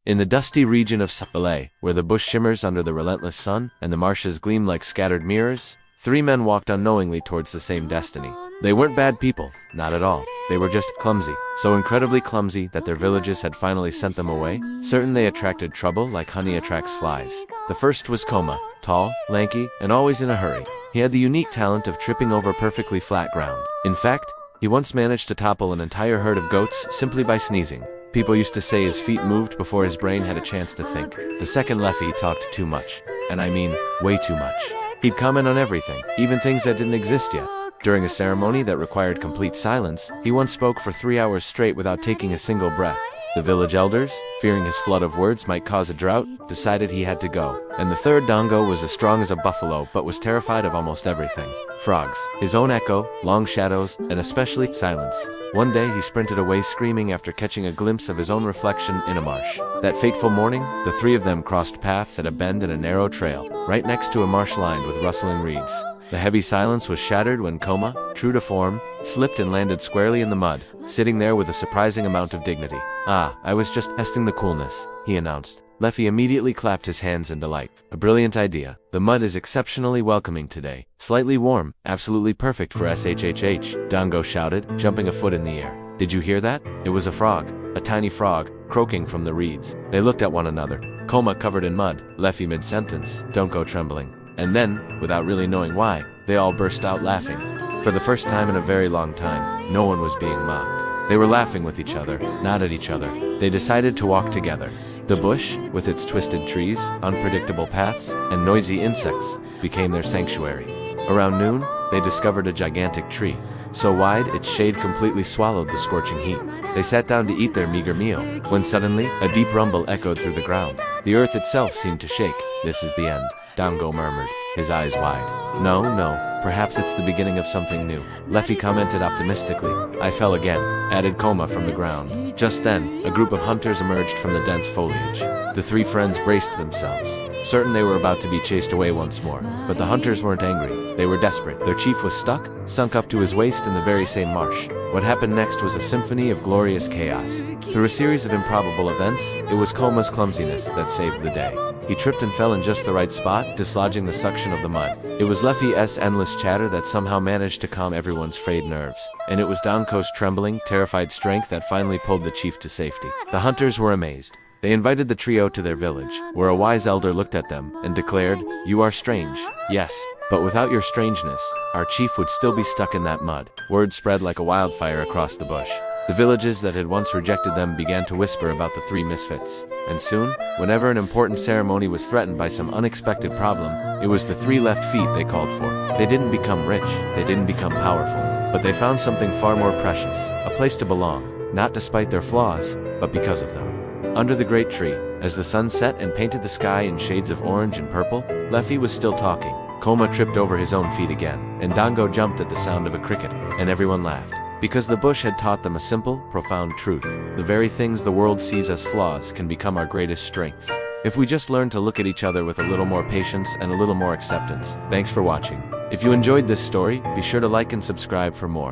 In the dusty region of Sapele, where the bush shimmers under the relentless sun and the marshes gleam like scattered mirrors, three men walked unknowingly towards the same destiny. They weren't bad people, not at all. They were just clumsy, so incredibly clumsy that their villages had finally sent them away, certain they attracted trouble like honey attracts flies. The first was Koma, tall, lanky, and always in a hurry. He had the unique talent of tripping over perfectly flat ground. In fact, he once managed to topple an entire herd of goats simply by sneezing. People used to say his feet moved before his brain had a chance to think. The second Léfi talked too much. And I mean, way too much. He'd comment on everything, even things that didn't exist yet. During a ceremony that required complete silence, he once spoke for 3 hours straight without taking a single breath. The village elders, fearing his flood of words might cause a drought, decided he had to go. And the third Dongo was as strong as a buffalo but was terrified of almost everything. Frogs, his own echo, long shadows, and especially silence. One day he sprinted away screaming after catching a glimpse of his own reflection in a marsh. That fateful morning, the three of them crossed paths at a bend in a narrow trail, right next to a marsh lined with rustling reeds. The heavy silence was shattered when Koma, true to form, slipped and landed squarely in the mud, sitting there with a surprising amount of dignity. "Ah, I was just testing the coolness," he announced. Léfi immediately clapped his hands in delight. "A brilliant idea. The mud is exceptionally welcoming today. Slightly warm, absolutely perfect for SHHH, Dongo shouted, jumping a foot in the air. "Did you hear that?" It was a frog, a tiny frog, croaking from the reeds. They looked at one another. Koma covered in mud, Léfi mid-sentence, Dongo trembling. And then, without really knowing why, they all burst out laughing. For the first time in a very long time, no one was being mocked. They were laughing with each other, not at each other. They decided to walk together. The bush, with its twisted trees, unpredictable paths, and noisy insects, became their sanctuary. Around noon, they discovered a gigantic tree, so wide its shade completely swallowed the scorching heat. They sat down to eat their meager meal, when suddenly, a deep rumble echoed through the ground. The earth itself seemed to shake. "This is the end," Dongo murmured, his eyes wide. No, perhaps it's the beginning of something new," Léfi commented optimistically. "I fell again," added Koma from the ground. Just then, a group of hunters emerged from the dense foliage. The three friends braced themselves, certain they were about to be chased away once more. But the hunters weren't angry, they were desperate. Their chief was stuck, sunk up to his waist in the very same marsh. What happened next was a symphony of glorious chaos. Through a series of improbable events, it was Koma's clumsiness that saved the day. He tripped and fell in just the right spot, dislodging the suction of the mud. It was Léfi's endless chatter that somehow managed to calm everyone's frayed nerves. And it was Dongo's trembling, terrified strength that finally pulled the chief to safety. The hunters were amazed. They invited the trio to their village, where a wise elder looked at them and declared, "You are strange, yes, but without your strangeness, our chief would still be stuck in that mud." Word spread like a wildfire across the bush. The villages that had once rejected them began to whisper about the three misfits. And soon, whenever an important ceremony was threatened by some unexpected problem, it was the three left feet they called for. They didn't become rich, they didn't become powerful, but they found something far more precious, a place to belong, not despite their flaws, but because of them. Under the great tree, as the sun set and painted the sky in shades of orange and purple, Léfi was still talking. Koma tripped over his own feet again, and Dongo jumped at the sound of a cricket, and everyone laughed. Because the bush had taught them a simple, profound truth. The very things the world sees as flaws can become our greatest strengths, if we just learn to look at each other with a little more patience and a little more acceptance. Thanks for watching. If you enjoyed this story, be sure to like and subscribe for more.